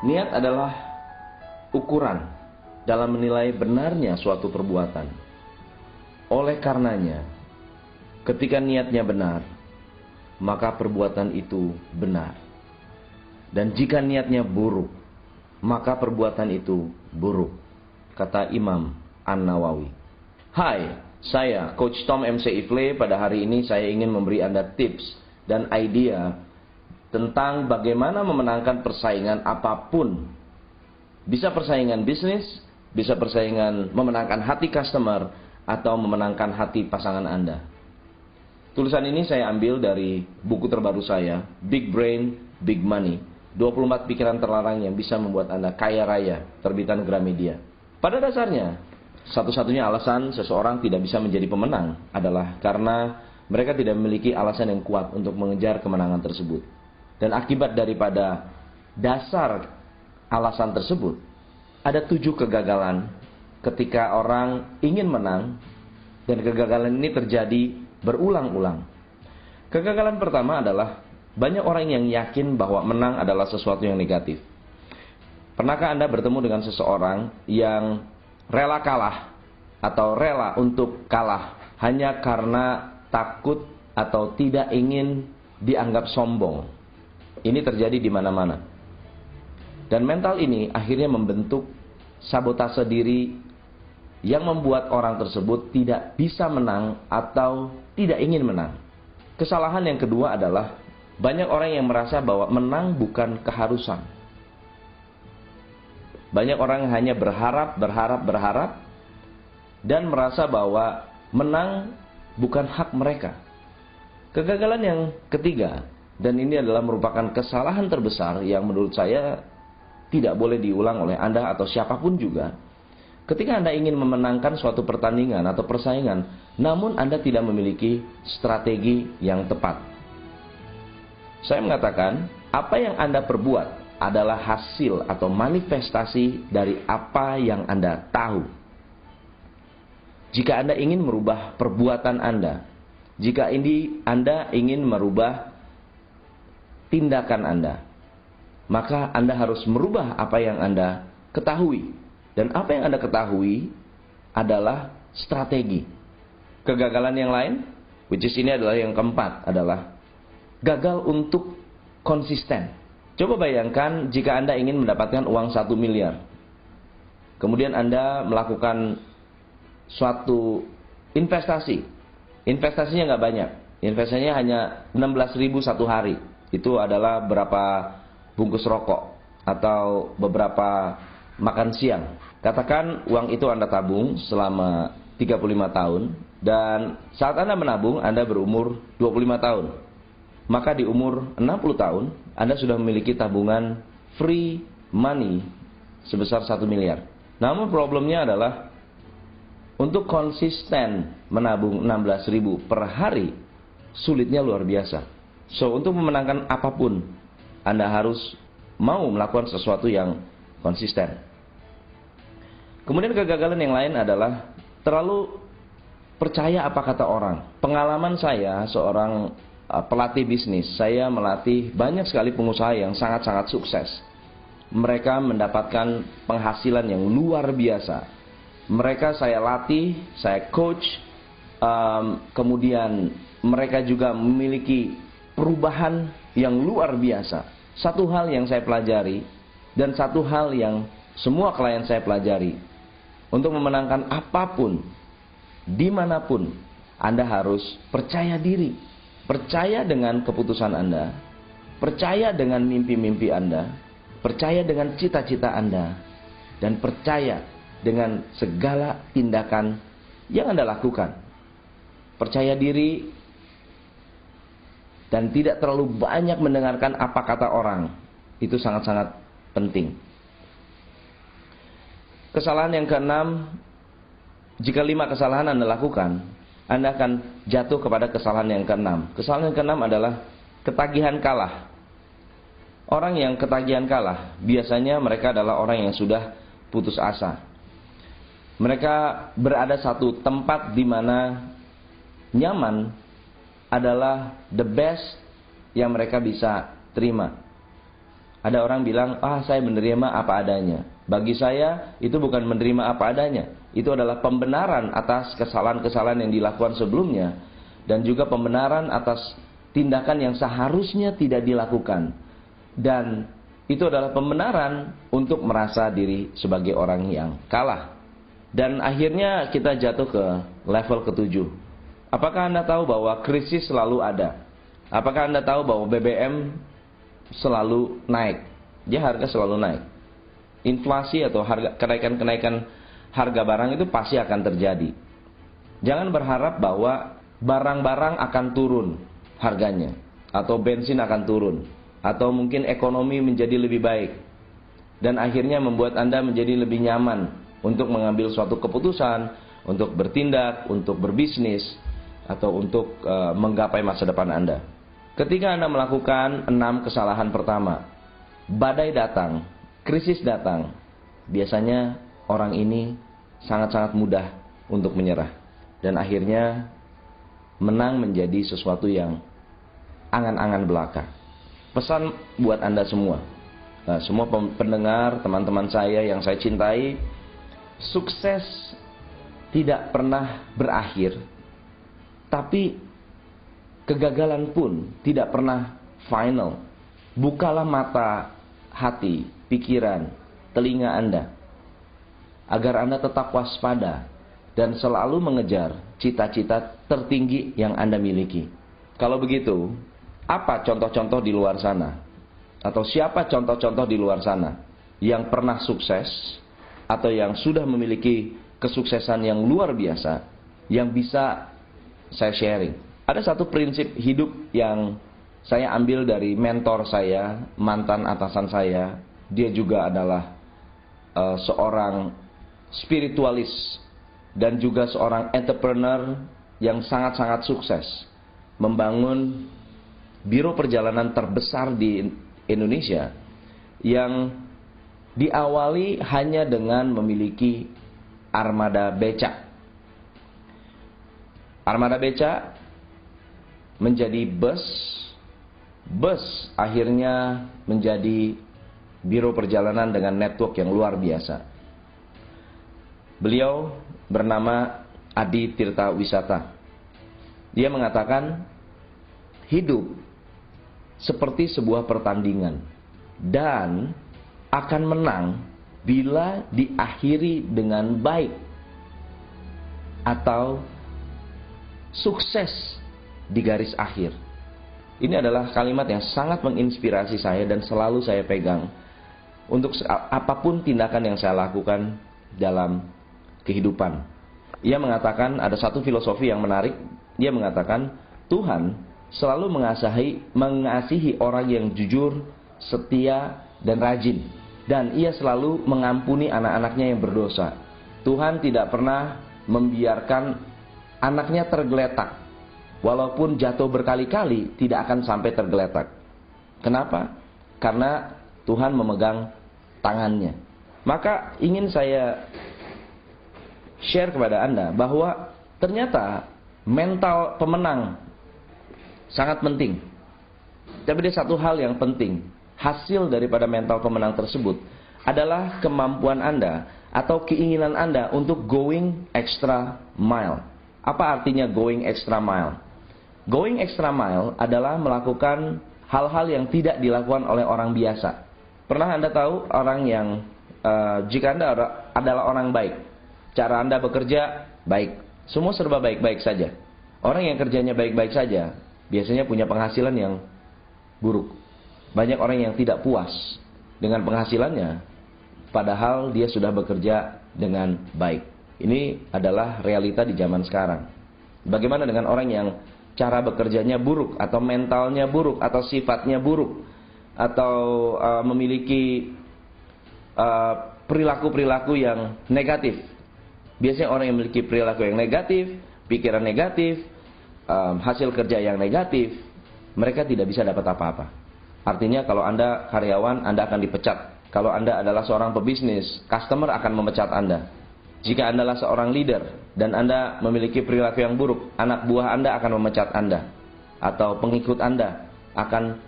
Niat adalah ukuran dalam menilai benarnya suatu perbuatan. Oleh karenanya, ketika niatnya benar, maka perbuatan itu benar. Dan jika niatnya buruk, maka perbuatan itu buruk, kata Imam An-Nawawi. Hai, saya Coach Tom MC Ifle. Pada hari ini saya ingin memberi Anda tips dan idea tentang bagaimana memenangkan persaingan apapun. Bisa persaingan bisnis, bisa persaingan memenangkan hati customer, atau memenangkan hati pasangan Anda. Tulisan ini saya ambil dari buku terbaru saya, Big Brain, Big Money. 24 pikiran terlarang yang bisa membuat Anda kaya raya, terbitan Gramedia. Pada dasarnya, satu-satunya alasan seseorang tidak bisa menjadi pemenang adalah karena mereka tidak memiliki alasan yang kuat untuk mengejar kemenangan tersebut. Dan akibat daripada dasar alasan tersebut, ada 7 kegagalan ketika orang ingin menang, dan kegagalan ini terjadi berulang-ulang. Kegagalan pertama adalah banyak orang yang yakin bahwa menang adalah sesuatu yang negatif. Pernahkah Anda bertemu dengan seseorang yang rela kalah atau rela untuk kalah hanya karena takut atau tidak ingin dianggap sombong? Ini terjadi di mana-mana. Dan mental ini akhirnya membentuk sabotase diri yang membuat orang tersebut tidak bisa menang atau tidak ingin menang. Kesalahan yang kedua adalah banyak orang yang merasa bahwa menang bukan keharusan. Banyak orang hanya berharap dan merasa bahwa menang bukan hak mereka. Kegagalan yang ketiga, dan ini adalah merupakan kesalahan terbesar yang menurut saya tidak boleh diulang oleh Anda atau siapapun juga. Ketika Anda ingin memenangkan suatu pertandingan atau persaingan, namun Anda tidak memiliki strategi yang tepat. Saya mengatakan, apa yang Anda perbuat adalah hasil atau manifestasi dari apa yang Anda tahu. Jika Anda ingin merubah perbuatan Anda, jika Anda ingin merubah tindakan Anda, maka Anda harus merubah apa yang Anda ketahui. Dan apa yang Anda ketahui adalah strategi. Kegagalan yang lain, which is ini adalah yang keempat, adalah gagal untuk konsisten. Coba bayangkan jika Anda ingin mendapatkan uang 1 miliar. Kemudian Anda melakukan suatu investasi. Investasinya nggak banyak. Investasinya hanya 16.000 satu hari. Itu adalah berapa bungkus rokok atau beberapa makan siang. Katakan uang itu Anda tabung selama 35 tahun, dan saat Anda menabung Anda berumur 25 tahun. Maka di umur 60 tahun Anda sudah memiliki tabungan free money sebesar 1 miliar. Namun problemnya adalah untuk konsisten menabung 16.000 per hari sulitnya luar biasa. So, untuk memenangkan apapun, Anda harus mau melakukan sesuatu yang konsisten. Kemudian kegagalan yang lain adalah terlalu percaya apa kata orang. Pengalaman saya, seorang pelatih bisnis, saya melatih banyak sekali pengusaha yang sangat-sangat sukses. Mereka mendapatkan penghasilan yang luar biasa. Mereka saya latih, saya coach, kemudian mereka juga memiliki perubahan yang luar biasa. Satu hal yang saya pelajari, dan satu hal yang semua klien saya pelajari, untuk memenangkan apapun, dimanapun, Anda harus percaya diri. Percaya dengan keputusan Anda, percaya dengan mimpi-mimpi Anda, percaya dengan cita-cita Anda, dan percaya dengan segala tindakan yang Anda lakukan. Percaya diri dan tidak terlalu banyak mendengarkan apa kata orang. Itu sangat-sangat penting. Kesalahan yang keenam, jika 5 kesalahan Anda lakukan, Anda akan jatuh kepada kesalahan yang keenam. Kesalahan yang keenam adalah ketagihan kalah. Orang yang ketagihan kalah, biasanya mereka adalah orang yang sudah putus asa. Mereka berada satu tempat di mana nyaman adalah the best yang mereka bisa terima. Ada orang bilang, saya menerima apa adanya. Bagi saya, itu bukan menerima apa adanya. Itu adalah pembenaran atas kesalahan-kesalahan yang dilakukan sebelumnya. Dan juga pembenaran atas tindakan yang seharusnya tidak dilakukan. Dan itu adalah pembenaran untuk merasa diri sebagai orang yang kalah. Dan akhirnya kita jatuh ke level ketujuh. Apakah Anda tahu bahwa krisis selalu ada? Apakah Anda tahu bahwa BBM selalu naik? Dia harga selalu naik. Inflasi atau kenaikan-kenaikan harga barang itu pasti akan terjadi. Jangan berharap bahwa barang-barang akan turun harganya, atau bensin akan turun, atau mungkin ekonomi menjadi lebih baik, dan akhirnya membuat Anda menjadi lebih nyaman untuk mengambil suatu keputusan, untuk bertindak, untuk berbisnis, atau untuk menggapai masa depan Anda. Ketika Anda melakukan 6 kesalahan pertama, badai datang, krisis datang, biasanya orang ini sangat-sangat mudah untuk menyerah. Dan akhirnya menang menjadi sesuatu yang angan-angan belaka. Pesan buat Anda semua, semua pendengar, teman-teman saya yang saya cintai, sukses tidak pernah berakhir, tapi kegagalan pun tidak pernah final. Bukalah mata hati, pikiran, telinga Anda, agar Anda tetap waspada dan selalu mengejar cita-cita tertinggi yang Anda miliki. Kalau begitu, apa contoh-contoh di luar sana? Atau siapa contoh-contoh di luar sana yang pernah sukses atau yang sudah memiliki kesuksesan yang luar biasa yang bisa saya sharing? Ada satu prinsip hidup yang saya ambil dari mentor saya, mantan atasan saya. Dia juga adalah seorang spiritualis dan juga seorang entrepreneur yang sangat-sangat sukses membangun biro perjalanan terbesar di Indonesia, yang diawali hanya dengan memiliki armada becak. Armada becak menjadi bus akhirnya menjadi biro perjalanan dengan network yang luar biasa. Beliau bernama Adi Tirta Wisata. Dia mengatakan, hidup seperti sebuah pertandingan dan akan menang bila diakhiri dengan baik atau sukses di garis akhir. Ini adalah kalimat yang sangat menginspirasi saya dan selalu saya pegang untuk apapun tindakan yang saya lakukan dalam kehidupan. Ia mengatakan ada satu filosofi yang menarik. Dia mengatakan Tuhan selalu mengasihi orang yang jujur, setia, dan rajin. Dan ia selalu mengampuni anak-anaknya yang berdosa. Tuhan tidak pernah membiarkan anaknya tergeletak. Walaupun jatuh berkali-kali, tidak akan sampai tergeletak. Kenapa? Karena Tuhan memegang tangannya. Maka ingin saya share kepada Anda bahwa ternyata mental pemenang sangat penting. Tapi ada satu hal yang penting. Hasil daripada mental pemenang tersebut adalah kemampuan Anda atau keinginan Anda untuk going extra mile. Apa artinya going extra mile? Going extra mile adalah melakukan hal-hal yang tidak dilakukan oleh orang biasa. Pernah Anda tahu orang yang jika Anda adalah orang baik, cara Anda bekerja baik, semua serba baik-baik saja. Orang yang kerjanya baik-baik saja biasanya punya penghasilan yang buruk. Banyak orang yang tidak puas dengan penghasilannya, padahal dia sudah bekerja dengan baik. Ini adalah realita di zaman sekarang. Bagaimana dengan orang yang cara bekerjanya buruk, atau mentalnya buruk, atau sifatnya buruk, atau memiliki perilaku-perilaku yang negatif? Biasanya orang yang memiliki perilaku yang negatif, pikiran negatif, hasil kerja yang negatif, mereka tidak bisa dapat apa-apa. Artinya kalau Anda karyawan, Anda akan dipecat. Kalau Anda adalah seorang pebisnis, customer akan memecat Anda. Jika Anda adalah seorang leader dan Anda memiliki perilaku yang buruk, anak buah Anda akan memecat Anda. Atau pengikut Anda akan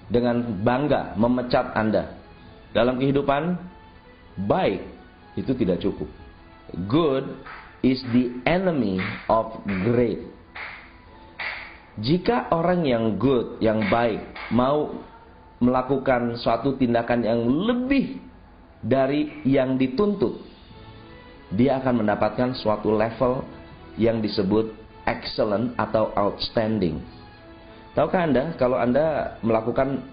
dengan bangga memecat Anda. Dalam kehidupan, baik itu tidak cukup. Good is the enemy of great. Jika orang yang good, yang baik, mau melakukan suatu tindakan yang lebih dari yang dituntut, dia akan mendapatkan suatu level yang disebut excellent atau outstanding. Tahukah Anda, kalau Anda melakukan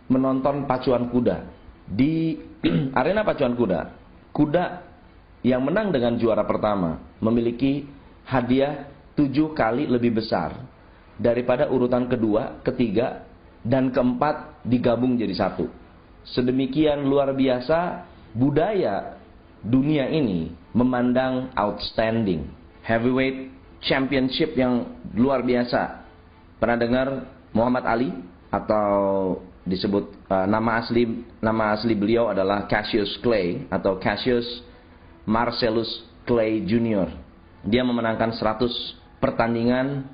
menonton pacuan kuda, di arena pacuan kuda, kuda yang menang dengan juara pertama memiliki hadiah 7 kali lebih besar daripada urutan kedua, ketiga, dan keempat digabung jadi satu. Sedemikian luar biasa budaya dunia ini memandang outstanding. Heavyweight championship yang luar biasa. Pernah dengar Muhammad Ali? Atau disebut nama asli beliau adalah Cassius Clay atau Cassius Marcellus Clay Jr. Dia memenangkan 100 pertandingan,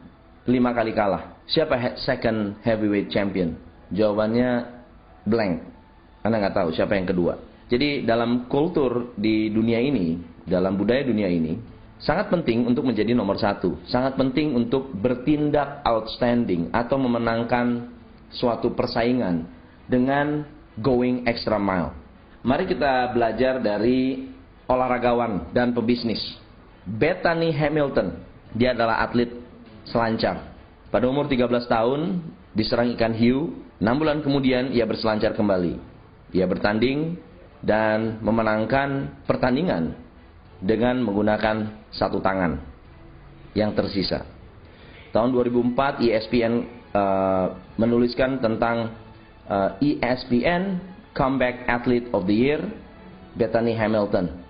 5 kali kalah. Siapa second heavyweight champion? Jawabannya blank. Anda nggak tahu siapa yang kedua. Jadi dalam kultur di dunia ini, dalam budaya dunia ini, sangat penting untuk menjadi nomor 1. Sangat penting untuk bertindak outstanding atau memenangkan suatu persaingan dengan going extra mile. Mari kita belajar dari olahragawan dan pebisnis. Bethany Hamilton. Dia adalah atlet selancar. Pada umur 13 tahun, diserang ikan hiu. 6 bulan kemudian, ia berselancar kembali. Ia bertanding dan memenangkan pertandingan dengan menggunakan satu tangan yang tersisa. Tahun 2004, ESPN menuliskan tentang ESPN Comeback Athlete of the Year, Bethany Hamilton.